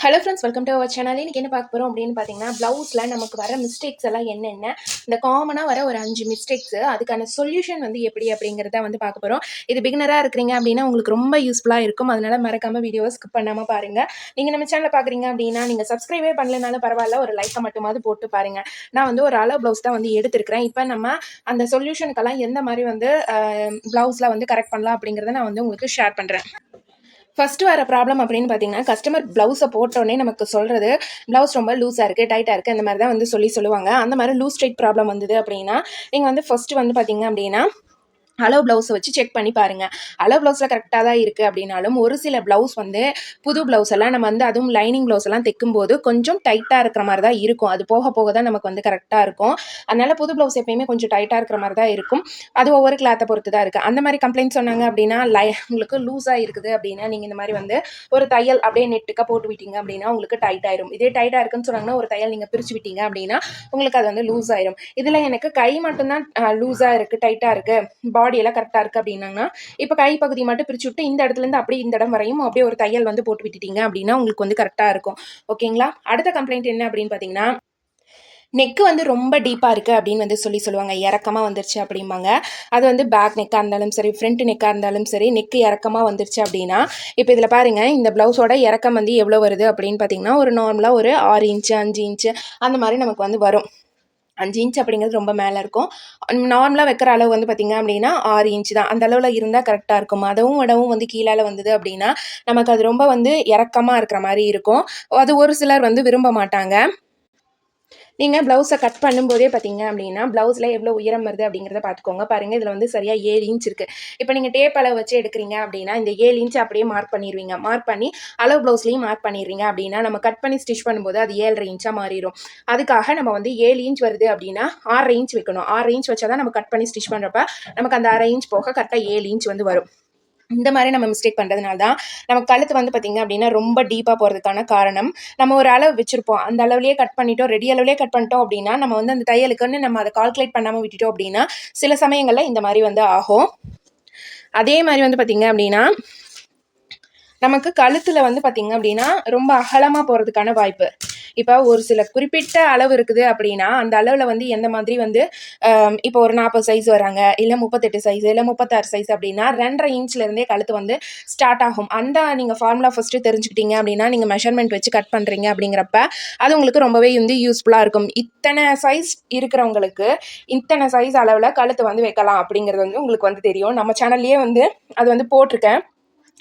Hello friends, welcome to our channel. இன்றைக்கி என்ன பார்க்க போகிறோம் அப்படின்னு பார்த்தீங்கன்னா, ப்ளவுஸில் நமக்கு வர மிஸ்டேக்ஸ் எல்லாம் என்னென்ன, இந்த காமனாக வர ஒரு 5 மிஸ்டேக்ஸு, அதுக்கான சொல்யூஷன் வந்து எப்படி அப்படிங்கிறத வந்து பார்க்க போகிறோம். இது பிகினராக இருக்கிறீங்க அப்படின்னா உங்களுக்கு ரொம்ப யூஸ்ஃபுல்லாக இருக்கும். அதனால் மறக்காமல் வீடியோவை ஸ்கிப் பண்ணாமல் பாருங்கள். நீங்கள் நம்ம சேனலில் பார்க்குறீங்க அப்படின்னா நீங்கள் சப்ஸ்கிரைபே பண்ணலனாலும் பரவாயில்ல, ஒரு லைக்கை மட்டுமாவது போட்டு பாருங்கள். நான் வந்து ஒரு அளவு ப்ளவுஸ் தான் வந்து எடுத்திருக்கிறேன். இப்போ நம்ம அந்த சொல்யூஷனுக்கெல்லாம் எந்த மாதிரி வந்து ப்ளவுஸில் வந்து கரெக்ட் பண்ணலாம் அப்படிங்கிறத நான் வந்து உங்களுக்கு ஷேர் பண்ணுறேன். ஃபஸ்ட்டு வர ப்ராப்ளம் அப்படின்னு பார்த்தீங்கன்னா, கஸ்டமர் ப்ளவுஸை போட்டோன்னே நமக்கு சொல்கிறது, ப்ளவுஸ் ரொம்ப லூஸாக இருக்குது, டைட்டாக இருக்குது, அந்த மாதிரி தான் வந்து சொல்லுவாங்க. அந்த மாதிரி லூஸ் டைட் ப்ராப்ளம் வந்தது அப்படின்னா, நீங்கள் வந்து ஃபஸ்ட்டு வந்து பார்த்தீங்க அப்படின்னா அளவு ப்ளவுஸை வச்சு செக் பண்ணி பாருங்கள். அளவு ப்ளவுஸில் கரெக்டாக தான் இருக்குது அப்படின்னாலும், ஒரு சில ப்ளவுஸ் வந்து புது ப்ளவுஸ் எல்லாம் நம்ம வந்து அதுவும் லைனிங் ப்ளவுஸ் எல்லாம் தைக்கும்போது கொஞ்சம் டைட்டாக இருக்கிற மாதிரி தான் இருக்கும். அது போக போக தான் நமக்கு வந்து கரெக்டாக இருக்கும். அதனால் புது ப்ளவுஸ் எப்பயுமே கொஞ்சம் டைட்டாக இருக்கிற மாதிரி தான் இருக்கும். அது ஒவ்வொரு கிளாத்தை பொறுத்து தான் இருக்குது. அந்த மாதிரி கம்ப்ளைண்ட் சொன்னாங்க அப்படின்னா, உங்களுக்கு லூஸாக இருக்குது அப்படின்னா, நீங்கள் இந்த மாதிரி வந்து ஒரு தையல் அப்படியே நெட்டுக்காக போட்டு விட்டீங்க அப்படின்னா உங்களுக்கு டைட் ஆயிரும். இதே டைட்டாக இருக்குன்னு சொன்னாங்கன்னா, ஒரு தையல் நீங்கள் பிரித்து விட்டீங்க அப்படின்னா உங்களுக்கு அது வந்து லூஸ் ஆயிரும். இதில் எனக்கு கை மட்டும்தான் லூஸாக இருக்குது, டைட்டாக இருக்குது, பாடி எல்லாம் கரெக்டாக இருக்குது அப்படின்னாங்கன்னா, இப்போ கை பகுதி மட்டும் பிரித்து விட்டு இந்த இடத்துலேருந்து அப்படியே இந்த இடம் வரையும் அப்படியே ஒரு தையல் வந்து போட்டு விட்டுட்டீங்க அப்படின்னா உங்களுக்கு வந்து கரெக்டாக இருக்கும். ஓகேங்களா? அடுத்த கம்ப்ளைண்ட் என்ன அப்படின்னு பார்த்தீங்கன்னா, நெக்கு வந்து ரொம்ப டீப்பாக இருக்குது அப்படின்னு வந்து சொல்லுவாங்க. இறக்கமாக வந்துருச்சு அப்படிம்பாங்க. அது வந்து பேக் நெக்காக இருந்தாலும் சரி, ஃப்ரண்ட் நெக்காக இருந்தாலும் சரி, நெக்கு இறக்கமாக வந்துருச்சு அப்படின்னா, இப்போ இதில் பாருங்கள், இந்த ப்ளவுஸோட இறக்கம் வந்து எவ்வளோ வருது அப்படின்னு பார்த்தீங்கன்னா, ஒரு நார்மலாக ஒரு 6 இன்ச்சு 5 இன்ச்சு அந்த மாதிரி நமக்கு வந்து வரும். 5 இன்ச் அப்படிங்கிறது ரொம்ப மேலே இருக்கும். நார்மலாக வைக்கிற அளவு வந்து பார்த்திங்க அப்படின்னா 6 இன்ச்சு தான். அந்த அளவில் இருந்தால் கரெக்டாக இருக்கும். அதவும் இடவும் வந்து கீழால் வந்தது அப்படின்னா நமக்கு அது ரொம்ப வந்து இறக்கமாக இருக்கிற மாதிரி இருக்கும். அது ஒரு சிலர் வந்து விரும்ப மாட்டாங்க. நீங்கள் ப்ளவுஸை கட் பண்ணும்போதே பார்த்தீங்க அப்படின்னா, ப்ளவுஸில் எவ்வளோ உயரம் வருது அப்படிங்கிறத பார்த்துக்கோங்க. பாருங்கள், இதில் வந்து சரியாக 7 இன்ச் இருக்குது. இப்போ நீங்கள் டேப் அளவு வச்சு எடுக்கிறீங்க அப்படின்னா, இந்த 7 இன்ச் அப்படியே மார்க் பண்ணிடுவீங்க. மார்க் பண்ணி அளவு ப்ளவுஸ்லையும் மார்க் பண்ணிடுறீங்க அப்படின்னா, நம்ம கட் பண்ணி ஸ்டிச் பண்ணும்போது அது 7.5 இன்ச்சாக மாறிடும். அதுக்காக நம்ம வந்து 7 இன்ச் வருது அப்படின்னா 6.5 இன்ச் வைக்கணும். 6 இன்ச் வச்சா தான் நம்ம கட் பண்ணி ஸ்டிச் பண்ணுறப்ப நமக்கு அந்த 1/2 இன்ச் போக கரெக்டாக 7 இன்ச் வந்து வரும். இந்த மாதிரி நம்ம மிஸ்டேக் பண்ணுறதுனால தான் நம்ம கழுத்து வந்து பார்த்திங்க அப்படின்னா ரொம்ப டீப்பாக போகிறதுக்கான காரணம். நம்ம ஒரு அளவு வச்சுருப்போம், அந்த அளவுலேயே கட் பண்ணிட்டோம், ரெடி அளவுலேயே கட் பண்ணிட்டோம் அப்படின்னா நம்ம வந்து அந்த தையலுக்குன்னு நம்ம அதை கால்குலேட் பண்ணாமல் விட்டுட்டோம் அப்படின்னா சில சமயங்களில் இந்த மாதிரி வந்து ஆகும். அதே மாதிரி வந்து பார்த்திங்க அப்படின்னா நமக்கு கழுத்தில் வந்து பார்த்திங்க அப்படின்னா ரொம்ப அகலமாக போகிறதுக்கான வாய்ப்பு. இப்போ ஒரு சில குறிப்பிட்ட அளவு இருக்குது அப்படின்னா அந்த அளவில் வந்து எந்த மாதிரி வந்து இப்போ ஒரு 40 சைஸ் வராங்க, இல்லை 38 சைஸ், இல்லை 36 சைஸ் அப்படின்னா 2.5 இன்ச்லேருந்தே கழுத்து வந்து ஸ்டார்ட் ஆகும். அந்த நீங்கள் ஃபார்முலா ஃபஸ்ட்டு தெரிஞ்சுக்கிட்டீங்க அப்படின்னா நீங்கள் மெஷர்மெண்ட் வச்சு கட் பண்ணுறீங்க அப்படிங்கிறப்ப அது உங்களுக்கு ரொம்பவே வந்து யூஸ்ஃபுல்லாக இருக்கும். இத்தனை சைஸ் இருக்கிறவங்களுக்கு இத்தனை சைஸ் அளவில் கழுத்து வந்து வைக்கலாம் அப்படிங்கிறது வந்து உங்களுக்கு வந்து தெரியும். நம்ம சேனல்லையே வந்து அது வந்து போட்டிருக்கேன்.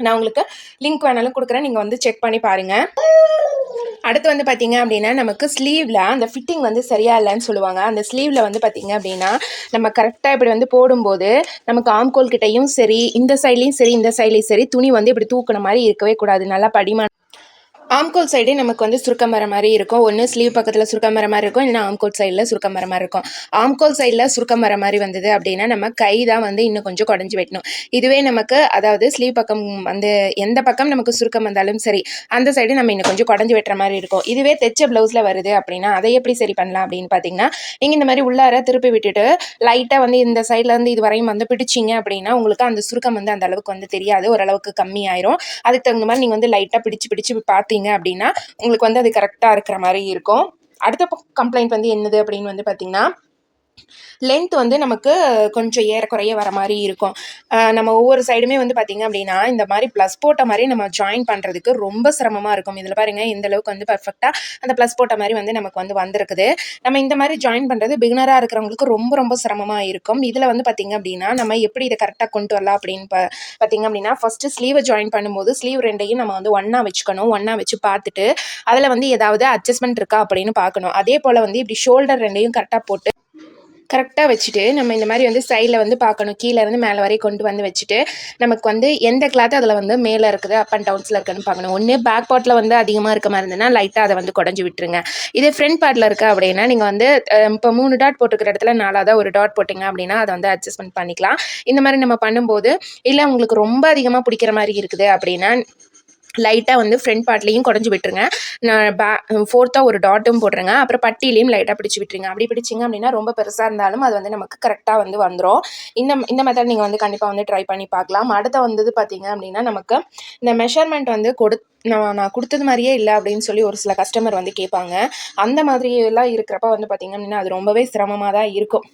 நான் உங்களுக்கு லிங்க் வேணாலும் கொடுக்குறேன், நீங்கள் வந்து செக் பண்ணி பாருங்கள். அடுத்து வந்து பார்த்திங்க அப்படின்னா நமக்கு ஸ்லீவில் அந்த ஃபிட்டிங் வந்து சரியாக இல்லைன்னு சொல்லுவாங்க. அந்த ஸ்லீவில் வந்து பார்த்திங்க அப்படின்னா நம்ம கரெக்டாக இப்படி வந்து போடும்போது நமக்கு ஆம்கோல் கிட்டையும் சரி, இந்த சைட்லேயும் சரி, இந்த சைட்லேயும் சரி, துணி வந்து இப்படி தூக்குன மாதிரி இருக்கவே கூடாது. நல்லா படிமான ஆம்கோல் சைடே நமக்கு வந்து சுருக்கம் வர மாதிரி இருக்கும். ஒன்று ஸ்லீவ் பக்கத்தில் சுருக்கம் வர மாதிரி இருக்கும், இல்லைனா ஆம்கோல் சைடில் சுருக்கம் வர மாதிரி இருக்கும். ஆம்கோல் சைடில் சுருக்கம் வர மாதிரி வந்தது அப்படின்னா நம்ம கை தான் வந்து இன்னும் கொஞ்சம் குடஞ்சி வெட்டணும். இதுவே நமக்கு அதாவது ஸ்லீவ் பக்கம் வந்து எந்த பக்கம் நமக்கு சுருக்கம் வந்தாலும் சரி அந்த சைடு நம்ம இன்னும் கொஞ்சம் குடஞ்சி வெட்டுற மாதிரி இருக்கும். இதுவே தைச்ச ப்ளவுஸில் வருது அப்படின்னா அதை எப்படி சரி பண்ணலாம் அப்படின்னு பார்த்தீங்கன்னா, நீங்கள் இந்த மாதிரி உள்ளார திருப்பி விட்டுட்டு லைட்டாக வந்து இந்த சைடில் வந்து இது வரையும் வந்து பிடிச்சிங்க அப்படின்னா உங்களுக்கு அந்த சுருக்கம் வந்து அந்த அளவுக்கு வந்து தெரியாது, ஓரளவுக்கு கம்மியாயிரும். அதுக்கு தகுந்த மாதிரி நீங்கள் வந்து லைட்டாக பிடிச்சி பார்த்தீங்க அப்படின்னா உங்களுக்கு வந்து அது கரெக்டாக இருக்கிற மாதிரி இருக்கும். அடுத்த கம்ப்ளைண்ட் வந்து என்னது அப்படின்னு வந்து பார்த்தீங்கன்னா, லென்த் வந்து நமக்கு கொஞ்சம் ஏறக்குறைய வர மாதிரி இருக்கும். நம்ம ஒவ்வொரு சைடுமே வந்து பார்த்திங்க அப்படின்னா இந்த மாதிரி ப்ளஸ் போட்ட மாதிரி நம்ம ஜாயின் பண்ணுறதுக்கு ரொம்ப சிரமமாக இருக்கும். இதில் பாருங்கள், இந்த அளவுக்கு வந்து பர்ஃபெக்டாக அந்த ப்ளஸ் போட்ட மாதிரி வந்து நமக்கு வந்து வந்திருக்குது. நம்ம இந்த மாதிரி ஜாயின் பண்ணுறது பிகினராக இருக்கிறவங்களுக்கு ரொம்ப ரொம்ப சிரமமாக இருக்கும். இதில் வந்து பார்த்திங்க அப்படின்னா நம்ம எப்படி இதை கரெக்டாக கொண்டு வரலாம் அப்படின்னு பார்த்திங்க அப்படின்னா, ஃபஸ்ட்டு ஸ்லீவை ஜாயின் பண்ணும்போது ஸ்லீவ் ரெண்டையும் நம்ம வந்து ஒன்றா வச்சுக்கணும். ஒன்றா வச்சு பார்த்துட்டு அதில் வந்து ஏதாவது அட்ஜஸ்ட்மெண்ட் இருக்கா அப்படின்னு பார்க்கணும். அதே போல் வந்து இப்படி ஷோல்டர் ரெண்டையும் கரெக்டாக போட்டு கரெக்டாக வச்சுட்டு நம்ம இந்த மாதிரி வந்து சைடில் வந்து பார்க்கணும். கீழே இருந்து மேலே வரை கொண்டு வந்து வச்சுட்டு நமக்கு வந்து எந்த கிளாத் அதில் வந்து மேலே இருக்குது, அப் அண்ட் டவுன்ஸில் இருக்குதுன்னு பார்க்கணும். ஒன்று பேக் பார்ட்டில் வந்து அதிகமாக இருக்க மாதிரி இருந்ததுன்னா லைட்டாக அதை வந்து குடஞ்சி விட்டுருங்க. இதே ஃப்ரண்ட் பார்ட்டில் இருக்குது அப்படின்னா நீங்கள் வந்து இப்போ 3 டாட் போட்டுக்கிற இடத்துல 4ஆவது ஒரு டாட் போட்டிங்க அப்படின்னா அதை வந்து அட்ஜஸ்ட்மெண்ட் பண்ணிக்கலாம். இந்த மாதிரி நம்ம பண்ணும்போது இல்லை உங்களுக்கு ரொம்ப அதிகமாக பிடிக்கிற மாதிரி இருக்குது அப்படின்னா லைட்டாக வந்து ஃப்ரண்ட் பார்ட்லேயும் குடஞ்சி விட்டுருங்க. நான் ஃபோர்த்தாக ஒரு டாட்டும் போட்டுருங்க. அப்புறம் பட்டியிலையும் லைட்டாக பிடிச்சி விட்டுருங்க. அப்படி பிடிச்சிங்க அப்படின்னா ரொம்ப பெருசாக இருந்தாலும் அது வந்து நமக்கு கரெக்டாக வந்து வந்துடும். இந்த மெத்தட் நீங்கள் வந்து கண்டிப்பாக வந்து ட்ரை பண்ணி பார்க்கலாம். அடுத்த வந்தது பார்த்தீங்க அப்படின்னா நமக்கு இந்த மெஷர்மெண்ட் வந்து நான் கொடுத்தது மாதிரியே இல்லை அப்படின்னு சொல்லி ஒரு சில கஸ்டமர் வந்து கேட்பாங்க. அந்த மாதிரியெல்லாம் இருக்கிறப்ப வந்து பார்த்தீங்க அப்படின்னா அது ரொம்பவே சிரமமாக தான் இருக்கும்.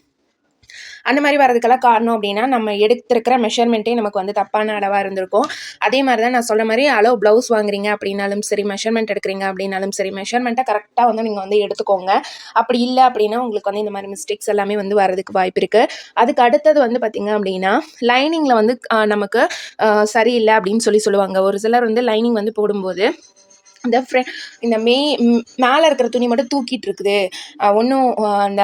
அந்த மாதிரி வரதுக்கெல்லாம் காரணம் அப்படின்னா நம்ம எடுத்திருக்கிற மெஷர்மெண்ட்டே நமக்கு வந்து தப்பான அளவாக இருந்திருக்கும். அதே மாதிரி தான் நான் சொன்ன மாதிரி அளவு ப்ளவுஸ் வாங்குறீங்க அப்படின்னாலும் சரி, மெஷர்மெண்ட் எடுக்கிறீங்க அப்படின்னாலும் சரி, மெஷர்மெண்ட்டை கரெக்டாக வந்து நீங்கள் வந்து எடுத்துக்கோங்க. அப்படி இல்லை அப்படின்னா உங்களுக்கு வந்து இந்த மாதிரி மிஸ்டேக்ஸ் எல்லாமே வந்து வரதுக்கு வாய்ப்பு இருக்குது. அதுக்கு அடுத்தது வந்து பார்த்திங்க அப்படின்னா லைனிங்கில் வந்து நமக்கு சரியில்லை அப்படின்னு சொல்லுவாங்க. ஒரு சிலர் வந்து லைனிங் வந்து போடும்போது இந்த மேலே இருக்கிற துணி மட்டும் தூக்கிட்டு இருக்குது, ஒன்றும் அந்த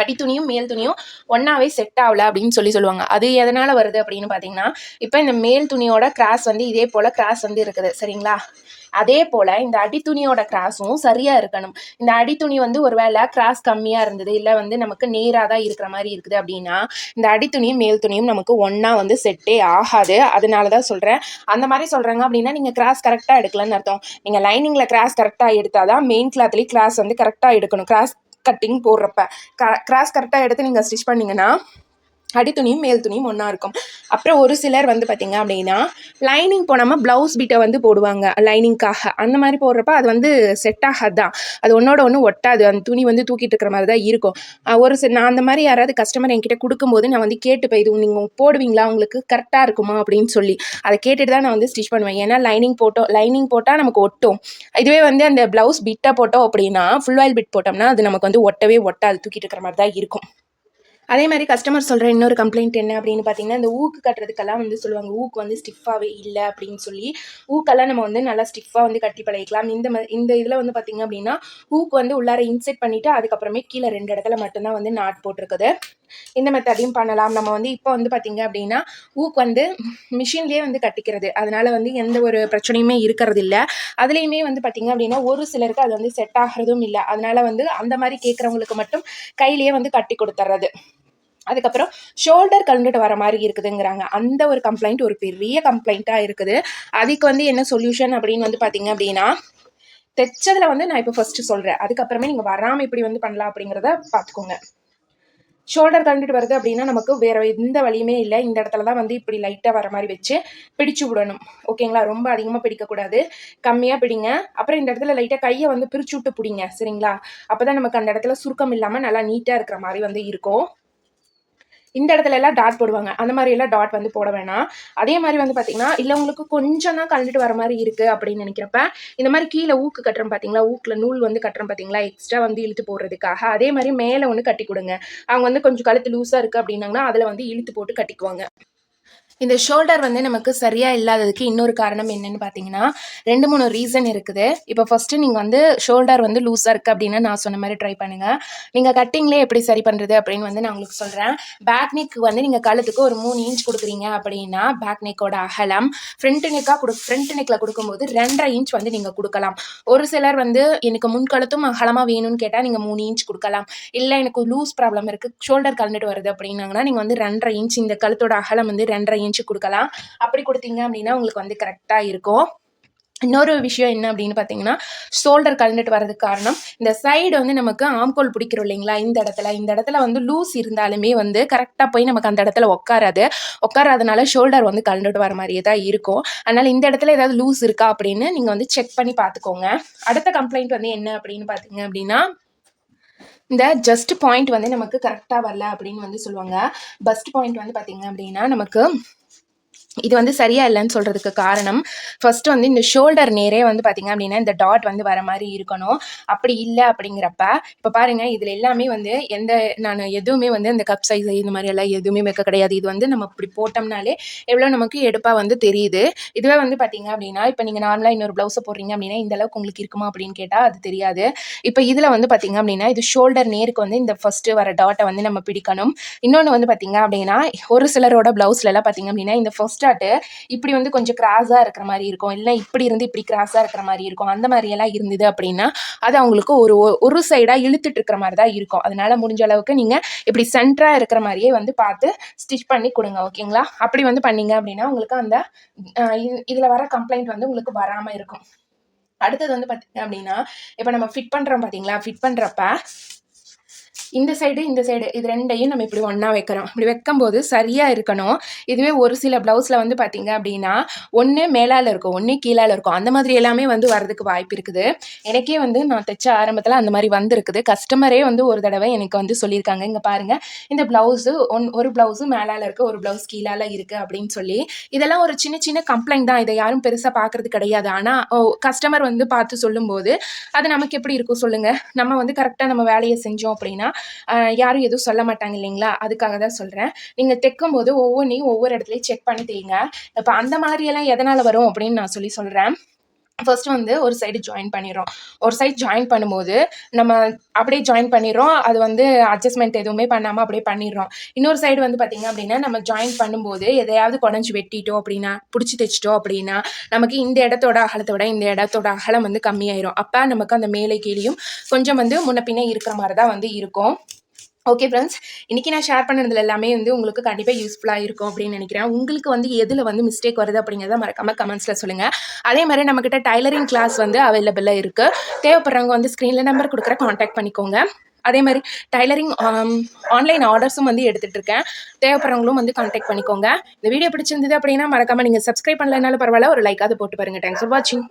அடித்துணியும் மேல் துணியும் ஒன்றாவே செட் ஆகலை அப்படின்னு சொல்லுவாங்க. அது எதனால் வருது அப்படின்னு பார்த்தீங்கன்னா, இப்போ இந்த மேல் துணியோட கிராஸ் வந்து இதே போல் கிராஸ் வந்து இருக்குது சரிங்களா. அதே போல் இந்த அடித்துணியோட கிராஸும் சரியாக இருக்கணும். இந்த அடித்துணி வந்து ஒரு வேளை கிராஸ் கம்மியாக இருந்தது, இல்லை வந்து நமக்கு நேராக தான் இருக்கிற மாதிரி இருக்குது அப்படின்னா இந்த அடித்துணியும் மேல் துணியும் நமக்கு ஒன்றா வந்து செட்டே ஆகாது. அதனால தான் சொல்கிறேன். அந்த மாதிரி சொல்கிறாங்க அப்படின்னா நீங்கள் கிராஸ் கரெக்டாக எடுக்கலன்னு அர்த்தம். நீங்கள் லைனிங்கில் கிராஸ் கரெக்டாக எடுத்தால் தான் மெயின் கிளாத்லேயும் கிராஸ் வந்து கரெக்டாக எடுக்கணும். கிராஸ் கட்டிங் போடுறப்ப கிராஸ் கரெக்டாக எடுத்து நீங்கள் ஸ்டிச் பண்ணிங்கன்னா அடித்துணியும் மேல் துணியும் ஒன்றா இருக்கும். அப்புறம் ஒரு சிலர் வந்து பார்த்திங்க அப்படின்னா லைனிங் போடாமல் ப்ளவுஸ் பீட்டை வந்து போடுவாங்க லைனிங்காக. அந்த மாதிரி போடுறப்ப அது வந்து செட் ஆகாது தான், அது ஒன்றோட ஒன்று ஒட்டாது. அந்த துணி வந்து தூக்கிட்டு இருக்கிற மாதிரி தான் இருக்கும். நான் அந்த மாதிரி யாராவது கஸ்டமர் என்கிட்ட கொடுக்கும்போது நான் வந்து கேட்டுப்பேன், இது நீங்கள் போடுவீங்களா, உங்களுக்கு கரெக்டாக இருக்குமா அப்படின்னு சொல்லி. அதை கேட்டுட்டு தான் நான் வந்து ஸ்டிச் பண்ணுவேன். ஏன்னா லைனிங் போட்டால் நமக்கு ஒட்டும். இதுவே வந்து அந்த ப்ளவுஸ் பிட்டை போட்டோம் அப்படின்னா, ஃபுல் ஆயில் பிட் போட்டோம்னா அது நமக்கு வந்து ஒட்டவே ஒட்டாது, தூக்கிட்டு இருக்கிற மாதிரி தான் இருக்கும். அதே மாதிரி கஸ்டமர் சொல்கிற இன்னொரு கம்ப்ளைண்ட் என்ன அப்படின்னு பார்த்தீங்கன்னா, இந்த ஊக்கு கட்டுறதுக்கெல்லாம் வந்து சொல்லுவாங்க, ஊக்கு வந்து ஸ்டிஃபாகவே இல்லை அப்படின்னு சொல்லி. ஊக்கெல்லாம் நம்ம வந்து நல்லா ஸ்டிஃபாக வந்து கட்டி பழகிக்கலாம். இந்த இதில் வந்து பார்த்திங்க அப்படின்னா ஊக்கு வந்து உள்ளார இன்செர்ட் பண்ணிவிட்டு அதுக்கப்புறமே கீழே 2 இடத்துல மட்டும்தான் வந்து நாட் போட்டிருக்குது. இந்த மெத்தடையும் பண்ணலாம். நம்ம வந்து இப்போ வந்து பார்த்திங்க அப்படின்னா ஊக்கு வந்து மிஷின்லேயே வந்து கட்டிக்கிறது, அதனால் வந்து எந்த ஒரு பிரச்சனையுமே இருக்கிறது இல்லை. அதுலேயுமே வந்து பார்த்திங்க அப்படின்னா ஒரு சிலருக்கு அது வந்து செட் ஆகிறதும் இல்லை. அதனால் வந்து அந்த மாதிரி கேட்குறவங்களுக்கு மட்டும் கையிலேயே வந்து கட்டி கொடுத்துட்றது. அதுக்கப்புறம் ஷோல்டர் கலந்துட்டு வர மாதிரி இருக்குதுங்கிறாங்க. அந்த ஒரு கம்ப்ளைண்ட் ஒரு பெரிய கம்ப்ளைண்ட்டாக இருக்குது. அதுக்கு வந்து என்ன சொல்யூஷன் அப்படின்னு வந்து பார்த்திங்க அப்படின்னா தைச்சதில் வந்து நான் இப்போ ஃபஸ்ட்டு சொல்கிறேன், அதுக்கப்புறமே நீங்கள் வராமல் இப்படி வந்து பண்ணலாம் அப்படிங்கிறத பார்த்துக்கோங்க. ஷோல்டர் கலந்துட்டு வருது அப்படின்னா நமக்கு வேறு எந்த வழியுமே இல்லை. இந்த இடத்துல தான் வந்து இப்படி லைட்டாக வர மாதிரி வச்சு பிடிச்சு விடணும். ஓகேங்களா, ரொம்ப அதிகமாக பிடிக்கக்கூடாது, கம்மியாக பிடிங்க. அப்புறம் இந்த இடத்துல லைட்டாக கையை வந்து பிரிச்சு விட்டு பிடிங்க சரிங்களா. அப்போ தான் நமக்கு அந்த இடத்துல சுருக்கம் இல்லாமல் நல்லா நீட்டாக இருக்கிற மாதிரி வந்து இருக்கும். இந்த இடத்துல எல்லாம் டாட் போடுவாங்க, அந்த மாதிரி எல்லாம் டாட் வந்து போட வேணாம். அதே மாதிரி வந்து பார்த்தீங்கன்னா இல்லை உங்களுக்கு கொஞ்சம் தான் கலந்துட்டு வர மாதிரி இருக்குது அப்படின்னு நினைக்கிறப்ப இந்த மாதிரி கீழே ஊக்கு கட்டுறோம் பார்த்தீங்களா, ஊக்கில் நூல் வந்து கட்டுறோம் பார்த்தீங்களா, எக்ஸ்ட்ரா வந்து இழுத்து போடுறதுக்காக. அதே மாதிரி மேலே ஒன்று கட்டி கொடுங்க. அவங்க வந்து கொஞ்சம் கழுத்து லூஸாக இருக்குது அப்படின்னாங்கன்னா அதில் வந்து இழுத்து போட்டு கட்டிக்குவாங்க. இந்த ஷோல்டர் வந்து நமக்கு சரியாக இல்லாததுக்கு இன்னொரு காரணம் என்னென்னு பார்த்தீங்கன்னா 2-3 ரீசன் இருக்குது. இப்போ ஃபஸ்ட்டு நீங்கள் வந்து ஷோல்டர் வந்து லூஸாக இருக்குது அப்படின்னா நான் சொன்ன மாதிரி ட்ரை பண்ணுங்கள். நீங்கள் கட்டிங்லேயே எப்படி சரி பண்ணுறது அப்படின்னு வந்து நான் உங்களுக்கு சொல்கிறேன். பேக் நெக் வந்து நீங்கள் கழுத்துக்கு ஒரு 3 இன்ச் கொடுக்குறீங்க அப்படின்னா பேக் நெக்கோட அகலம் ஃப்ரண்ட் நெக்கில் கொடுக்கும்போது 2.5 இன்ச் வந்து நீங்கள் கொடுக்கலாம். ஒரு சிலர் வந்து எனக்கு முன்கழுத்தும் அகலமாக வேணும்னு கேட்டால் நீங்கள் 3 இன்ச் கொடுக்கலாம். இல்லை எனக்கு லூஸ் ப்ராப்ளம் இருக்குது, ஷோல்டர் கலந்துட்டு வருது அப்படின்னாங்கன்னா நீங்கள் வந்து 2.5 இன்ச், இந்த கழுத்தோட அகலம் வந்து 2.5 இன்ச்சு கொடுக்கலாம். அப்படி கொடுத்தீங்க அப்படின்னா உங்களுக்கு வந்து கரெக்டாக இருக்கும். இன்னொரு விஷயம் என்ன அப்படின்னு பார்த்தீங்கன்னா ஷோல்டர் கலந்துட்டு வரதுக்கு காரணம் இந்த சைடு வந்து நமக்கு ஆம்கோல் பிடிக்கிறோம் இல்லைங்களா, இந்த இடத்துல வந்து லூஸ் இருந்தாலுமே வந்து கரெக்டாக போய் நமக்கு அந்த இடத்துல உட்காராதனால ஷோல்டர் வந்து கலந்துட்டு வர மாதிரியே தான் இருக்கும். அதனால் இந்த இடத்துல ஏதாவது லூஸ் இருக்கா அப்படின்னு நீங்கள் வந்து செக் பண்ணி பார்த்துக்கோங்க. அடுத்த கம்ப்ளைண்ட் வந்து என்ன அப்படின்னு பார்த்தீங்க அப்படின்னா இந்த ஜஸ்ட் பாயிண்ட் வந்து நமக்கு கரெக்டாக வரல அப்படின்னு வந்து சொல்லுவாங்க. பஸ்ட் பாயிண்ட் வந்து பார்த்தீங்க அப்படின்னா நமக்கு இது வந்து சரியா இல்லைன்னு சொல்கிறதுக்கு காரணம் ஃபஸ்ட்டு வந்து இந்த ஷோல்டர் நேரே வந்து பார்த்திங்க அப்படின்னா இந்த டாட் வந்து வர மாதிரி இருக்கணும். அப்படி இல்லை அப்படிங்கிறப்ப இப்போ பாருங்கள் இதில் எல்லாமே வந்து நான் எதுவுமே வந்து இந்த கப் சைஸ் இந்த மாதிரி எல்லாம் எதுவுமே வைக்க கிடையாது. இது வந்து நம்ம இப்படி போட்டோம்னாலே எவ்வளோ நமக்கு எடுப்பாக வந்து தெரியுது. இதுவே வந்து பார்த்திங்க அப்படின்னா இப்போ நீங்கள் நார்மலாக இன்னொரு ப்ளவுஸை போடுறீங்க அப்படின்னா இந்த அளவுக்கு உங்களுக்கு இருக்குமா அப்படின்னு கேட்டால் அது தெரியாது. இப்போ இதில் வந்து பார்த்திங்க அப்படின்னா இது ஷோல்டர் நேருக்கு வந்து இந்த ஃபஸ்ட்டு வர டாட்டை வந்து நம்ம பிடிக்கணும். இன்னொன்று வந்து பார்த்திங்க அப்படின்னா ஒரு சிலரோட ப்ளவுஸ்லலாம் பார்த்திங்க அப்படின்னா இந்த ஃபஸ்ட்டு ஸ்டார்ட்டு இப்படி வந்து கொஞ்சம் கிராஸாக இருக்கிற மாதிரி இருக்கும், இல்லை இப்படி இருந்து இப்படி கிராஸாக இருக்கிற மாதிரி இருக்கும். அந்த மாதிரியெல்லாம் இருந்தது அப்படின்னா அது அவங்களுக்கு ஒரு சைடாக இழுத்துட்டு இருக்கிற மாதிரி தான் இருக்கும். அதனால முடிஞ்ச அளவுக்கு நீங்கள் இப்படி சென்டராக இருக்கிற மாதிரியே வந்து பார்த்து ஸ்டிச் பண்ணி கொடுங்க. ஓகேங்களா? அப்படி வந்து பண்ணீங்க அப்படின்னா உங்களுக்கு அந்த இதில் வர கம்ப்ளைண்ட் வந்து உங்களுக்கு வராமல் இருக்கும். அடுத்தது வந்து பார்த்தீங்க அப்படின்னா இப்போ நம்ம ஃபிட் பண்ணுறோம் பார்த்தீங்களா, ஃபிட் பண்ணுறப்ப இந்த சைடு இது ரெண்டையும் நம்ம இப்படி ஒன்றா வைக்கிறோம். இப்படி வைக்கும்போது சரியாக இருக்கணும். இதுவே ஒரு சில ப்ளவுஸில் வந்து பார்த்தீங்க அப்படின்னா ஒன்று மேலால் இருக்கும், ஒன்று கீழால் இருக்கும். அந்த மாதிரி எல்லாமே வந்து வரதுக்கு வாய்ப்பு இருக்குது. எனக்கே வந்து நான் தைச்ச ஆரம்பத்தில் அந்த மாதிரி வந்திருக்குது. கஸ்டமரே வந்து ஒரு தடவை எனக்கு வந்து சொல்லியிருக்காங்க, இங்கே பாருங்கள் இந்த ப்ளவுஸு ஒரு ப்ளவுஸு மேலால் இருக்குது, ஒரு ப்ளவுஸ் கீழால் இருக்குது அப்படின்னு சொல்லி. இதெல்லாம் ஒரு சின்ன சின்ன கம்ப்ளைண்ட் தான், இதை யாரும் பெருசாக பார்க்குறது கிடையாது. ஆனால் கஸ்டமர் வந்து பார்த்து சொல்லும்போது அது நமக்கு எப்படி இருக்கும் சொல்லுங்கள். நம்ம வந்து கரெக்டாக நம்ம வேலையை செஞ்சோம் அப்படின்னா யாரும் எதுவும் சொல்ல மாட்டாங்க இல்லைங்களா? அதுக்காக தான் சொல்கிறேன். நீங்கள் தைக்கும்போது ஒவ்வொன்றையும் ஒவ்வொரு இடத்துலையும் செக் பண்ணி தைங்க. இப்போ அந்த மாதிரியெல்லாம் எதனால் வரும் அப்படின்னு நான் சொல்கிறேன். ஃபர்ஸ்ட் வந்து ஒரு சைடு ஜாயின் பண்ணிடுறோம். ஒரு சைடு ஜாயின் பண்ணும்போது நம்ம அப்படியே ஜாயின் பண்ணிடுறோம். அது வந்து அட்ஜஸ்ட்மெண்ட் எதுவுமே பண்ணாமல் அப்படியே பண்ணிடுறோம். இன்னொரு சைடு வந்து பார்த்திங்க அப்படின்னா நம்ம ஜாயின் பண்ணும்போது எதையாவது குடஞ்சி வெட்டிட்டோம் அப்படின்னா, பிடிச்சி தைச்சிட்டோம் அப்படின்னா நமக்கு இந்த இடத்தோட அகலத்தை விட இந்த இடத்தோட அகலம் வந்து கம்மியாயிரும். அப்போ நமக்கு அந்த மேலே கீழேயும் கொஞ்சம் வந்து முன்ன பின்ன இருக்கிற மாதிரி தான் வந்து இருக்கும். ஓகே ஃப்ரெண்ட்ஸ், இன்றைக்கி நான் ஷேர் பண்ணதில் எல்லாமே வந்து உங்களுக்கு கண்டிப்பாக யூஸ்ஃபுல்லாக இருக்கும் அப்படின்னு நினைக்கிறேன். உங்களுக்கு வந்து எதில் வந்து மிஸ்டேக் வருது அப்படிங்கிறத மறக்காமல் கமெண்ட்ஸில் சொல்லுங்கள். அதே மாதிரி நம்மக்கிட்ட டைலரிங் கிளாஸ் வந்து அவைலபிளாக இருக்குது. தேவைப்படுறவங்க வந்து ஸ்க்ரீனில் நம்பர் கொடுக்குற காண்டாக்ட் பண்ணிக்கோங்க. அதே மாதிரி டைலரிங் ஆன்லைன் ஆர்டர்ஸும் வந்து எடுத்துகிட்டு இருக்கேன். தேவைப்படுறவங்களும் வந்து காண்டாக்ட் பண்ணிக்கோங்க. இந்த வீடியோ பிடிச்சிருந்தது அப்படின்னா மறக்காமல் நீங்கள் சப்ஸ்கிரைப் பண்ணலைனாலும் பரவாயில்ல, ஒரு லைக்காவது போட்டு பாருங்கள். தேங்க்ஸ் ஃபார் வாட்சிங்.